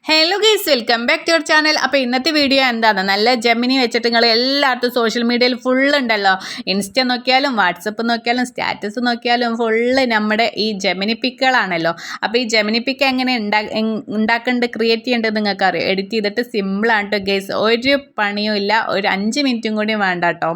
Hello guys, welcome back to your channel. അപ്പോൾ ഇന്നത്തെ video എന്താണ്, നല്ല ജെമിനി വെച്ചിട്ട് നിങ്ങൾ എല്ലായിടത്തും സോഷ്യൽ മീഡിയയിൽ ഫുള്ളുണ്ടല്ലോ. ഇൻസ്റ്റ നോക്കിയാലും വാട്സപ്പ് നോക്കിയാലും സ്റ്റാറ്റസ് നോക്കിയാലും ഫുള്ള് നമ്മുടെ ഈ ജെമിനി പിക്കുകളാണല്ലോ. അപ്പോൾ ഈ ജെമിനി പിക്ക് എങ്ങനെ ഉണ്ടാക്കേണ്ടത്, ക്രിയേറ്റ് ചെയ്യേണ്ടത് നിങ്ങൾക്ക് അറിയാം. എഡിറ്റ് ചെയ്തിട്ട് സിമ്പിളാണ് കേട്ടോ ഗൈസ്, ഒരു പണിയും ഇല്ല, ഒരു 5 മിനിറ്റും കൂടി വേണ്ട കേട്ടോ.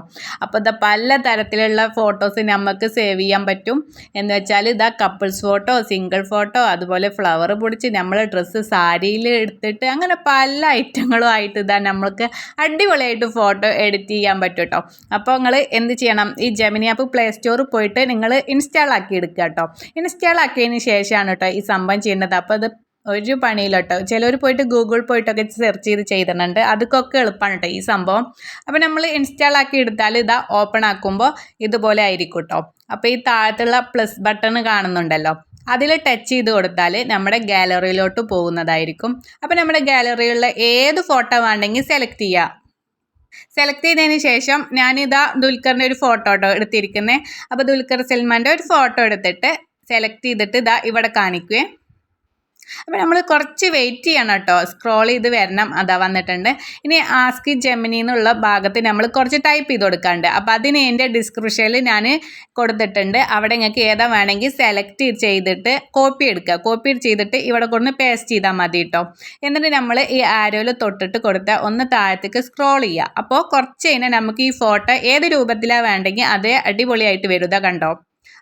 അപ്പോൾ ഇതാ പല തരത്തിലുള്ള ഫോട്ടോസ് നമുക്ക് സേവ് ചെയ്യാൻ പറ്റും. എന്ന് വെച്ചാൽ ഇതാ കപ്പിൾസ് ഫോട്ടോ, സിംഗിൾ ഫോട്ടോ, അതുപോലെ ഫ്ലവർ പൊടിച്ച് നമ്മൾ ഡ്രസ്സ് സാരിയിൽ എടുത്തിട്ട് അങ്ങനെ പല ഐറ്റങ്ങളും ആയിട്ട് ഇതാ നമ്മൾക്ക് അടിപൊളിയായിട്ട് ഫോട്ടോ എഡിറ്റ് ചെയ്യാൻ പറ്റും കേട്ടോ. അപ്പോൾ നിങ്ങൾ എന്ത് ചെയ്യണം, ഈ ജെമിനി ആപ്പ് പ്ലേ സ്റ്റോറിൽ പോയിട്ട് നിങ്ങൾ ഇൻസ്റ്റാൾ ആക്കി എടുക്കുക കേട്ടോ. ഇൻസ്റ്റാൾ ആക്കിയതിന് ശേഷമാണ് കേട്ടോ ഈ സംഭവം ചെയ്യേണ്ടത്. അപ്പോൾ അത് ഒരു പണിയില്ല കേട്ടോ. ചിലർ പോയിട്ട് ഗൂഗിൾ പോയിട്ടൊക്കെ സെർച്ച് ചെയ്തിട്ടുണ്ട്, അതൊക്കെ എളുപ്പമാണ് കേട്ടോ ഈ സംഭവം. അപ്പോൾ നമ്മൾ ഇൻസ്റ്റാൾ ആക്കി എടുത്താൽ ഇതാ ഓപ്പൺ ആക്കുമ്പോൾ ഇതുപോലെ ആയിരിക്കും കേട്ടോ. അപ്പോൾ ഈ താഴത്തുള്ള പ്ലസ് ബട്ടൺ കാണുന്നുണ്ടല്ലോ, അതിൽ ടച്ച് ചെയ്ത് കൊടുത്താൽ നമ്മുടെ ഗാലറിയിലോട്ട് പോകുന്നതായിരിക്കും. അപ്പോൾ നമ്മുടെ ഗാലറിയിലുള്ള ഏത് ഫോട്ടോ വേണമെങ്കിൽ സെലക്ട് ചെയ്യുക. സെലക്ട് ചെയ്തതിന് ശേഷം ഞാനിതാ ദുൽഖറിൻ്റെ ഒരു ഫോട്ടോ കേട്ടോ എടുത്തിരിക്കുന്നത്. അപ്പോൾ ദുൽഖർ സൽമാൻ്റെ ഒരു ഫോട്ടോ എടുത്തിട്ട് സെലക്ട് ചെയ്തിട്ട് ഇതാ ഇവിടെ കാണിക്കുകയും. അപ്പോൾ നമ്മൾ കുറച്ച് വെയിറ്റ് ചെയ്യണം കേട്ടോ, സ്ക്രോൾ ചെയ്ത് വരണം. അതാ വന്നിട്ടുണ്ട്. ഇനി ആസ്ക് ജെമിനി എന്നുള്ള ഭാഗത്ത് നമ്മൾ കുറച്ച് ടൈപ്പ് ചെയ്ത് കൊടുക്കാണ്ട്. അപ്പോൾ അതിന് എൻ്റെ ഡിസ്ക്രിപ്ഷനിൽ ഞാൻ കൊടുത്തിട്ടുണ്ട്. അവിടെ നിങ്ങൾക്ക് ഏതാ വേണമെങ്കിൽ സെലക്ട് ചെയ്തിട്ട് കോപ്പി എടുക്കുക. കോപ്പി ചെയ്തിട്ട് ഇവിടെ കൊണ്ട് പേസ്റ്റ് ചെയ്താൽ മതി കേട്ടോ. എന്നിട്ട് നമ്മൾ ഈ ആരോയിൽ തൊട്ടിട്ട് കൊടുത്താൽ ഒന്ന് താഴത്തേക്ക് സ്ക്രോൾ ചെയ്യുക. അപ്പോൾ കുറച്ച് കഴിഞ്ഞാൽ നമുക്ക് ഈ ഫോട്ടോ ഏത് രൂപത്തിലാണ് വേണ്ടെങ്കിൽ അതേ അടിപൊളിയായിട്ട് വരുക. കണ്ടോ,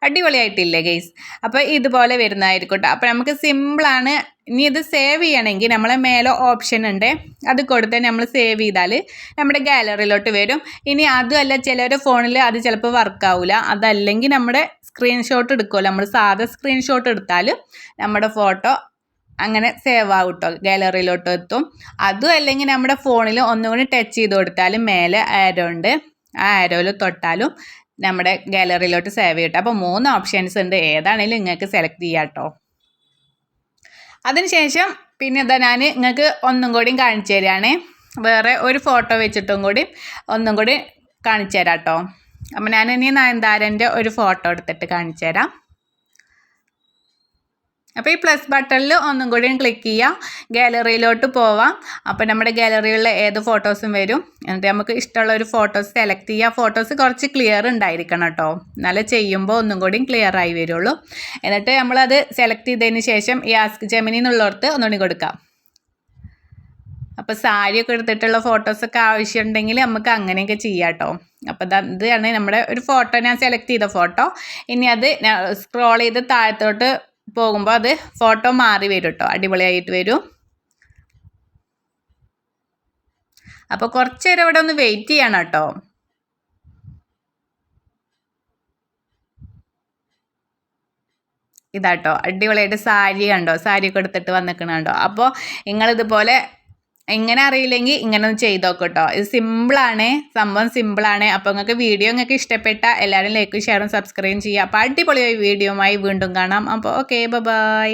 അടിപൊളിയായിട്ടില്ലേ ഗൈസ്? അപ്പോൾ ഇതുപോലെ വരുന്നതായിരിക്കും കേട്ടോ. അപ്പോൾ നമുക്ക് സിമ്പിളാണ്. ഇനി ഇത് സേവ് ചെയ്യണമെങ്കിൽ നമ്മളെ മേലെ ഓപ്ഷൻ ഉണ്ട്, അത് കൊടുത്ത് നമ്മൾ സേവ് ചെയ്താൽ നമ്മുടെ ഗാലറിയിലോട്ട് വരും. ഇനി അതുമല്ല, ചിലരുടെ ഫോണിൽ അത് ചിലപ്പോൾ വർക്കാവില്ല. അതല്ലെങ്കിൽ നമ്മുടെ സ്ക്രീൻഷോട്ട് എടുക്കുമല്ലോ, നമ്മൾ സാധാ സ്ക്രീൻഷോട്ട് എടുത്താൽ നമ്മുടെ ഫോട്ടോ അങ്ങനെ സേവ് ആവും കേട്ടോ, ഗാലറിയിലോട്ട് എത്തും. അതും അല്ലെങ്കിൽ നമ്മുടെ ഫോണിൽ ഒന്നുകൂടി ടച്ച് ചെയ്ത് കൊടുത്താലും മേലെ ആരോ ഉണ്ട്, ആ ആരോയിൽ തൊട്ടാലും നമ്മുടെ ഗാലറിയിലോട്ട് സേവ് ചെയ്യട്ടെ. അപ്പോൾ 3 ഓപ്ഷൻസ് ഉണ്ട്, ഏതാണെങ്കിലും നിങ്ങൾക്ക് സെലക്ട് ചെയ്യാം കേട്ടോ. അതിനുശേഷം പിന്നെ എന്താ, ഞാൻ നിങ്ങൾക്ക് ഒന്നും കൂടി കാണിച്ചു തരാണ്. വേറെ ഒരു ഫോട്ടോ വെച്ചിട്ടും കൂടി ഒന്നും കൂടി കാണിച്ചു തരാം കേട്ടോ. അപ്പോൾ ഞാൻ ഇനി നയൻതാരൻ്റെ ഒരു ഫോട്ടോ എടുത്തിട്ട് കാണിച്ചു തരാം. അപ്പോൾ ഈ പ്ലസ് ബട്ടണിൽ ഒന്നും കൂടി ക്ലിക്ക് ചെയ്യാം, ഗാലറിയിലോട്ട് പോവാം. അപ്പോൾ നമ്മുടെ ഗാലറിയിലുള്ള ഏത് ഫോട്ടോസും വരും. എന്നിട്ട് നമുക്ക് ഇഷ്ടമുള്ള ഒരു ഫോട്ടോസ് സെലക്ട് ചെയ്യുക. ഫോട്ടോസ് കുറച്ച് ക്ലിയർ ഉണ്ടായിരിക്കണം കേട്ടോ, എന്നാലേ ചെയ്യുമ്പോൾ ഒന്നും കൂടി ക്ലിയർ ആയി വരുള്ളൂ. എന്നിട്ട് നമ്മളത് സെലക്ട് ചെയ്തതിന് ശേഷം ഈ ആസ്ക് ജെമിനി എന്നുള്ളടത്ത് ഒന്നുകൂടി കൊടുക്കാം. അപ്പോൾ സാരിയൊക്കെ എടുത്തിട്ടുള്ള ഫോട്ടോസൊക്കെ ആവശ്യമുണ്ടെങ്കിൽ നമുക്ക് അങ്ങനെയൊക്കെ ചെയ്യാം കേട്ടോ. അപ്പോൾ ഇതാണ് നമ്മുടെ ഒരു ഫോട്ടോ, ഞാൻ സെലക്ട് ചെയ്ത ഫോട്ടോ. ഇനി അത് സ്ക്രോൾ ചെയ്ത് താഴത്തോട്ട് പോകുമ്പോൾ അത് ഫോട്ടോ മാറി വരും കേട്ടോ, അടിപൊളിയായിട്ട് വരും. അപ്പോൾ കുറച്ച് നേരം ഇവിടെ ഒന്ന് വെയിറ്റ് ചെയ്യണം കേട്ടോ. ഇതാട്ടോ അടിപൊളിയായിട്ട് സാരി കണ്ടോ, സാരിയൊക്കെ എടുത്തിട്ട് വന്നിക്കണം കണ്ടോ. അപ്പോൾ നിങ്ങളിതുപോലെ ഇങ്ങനെ അറിയില്ലെങ്കിൽ ഇങ്ങനെ ഒന്ന് ചെയ്ത് നോക്കും കേട്ടോ. ഇത് സിമ്പിളാണ്, സംഭവം സിമ്പിളാണ്. അപ്പോൾ നിങ്ങൾക്ക് വീഡിയോ ഇഷ്ടപ്പെട്ട എല്ലാവരും ലൈക്കും ഷെയറും സബ്സ്ക്രൈബും ചെയ്യുക. അപ്പോൾ അടിപൊളിയായി വീഡിയോയുമായി വീണ്ടും കാണാം. അപ്പോൾ ഓക്കെ, ബൈ.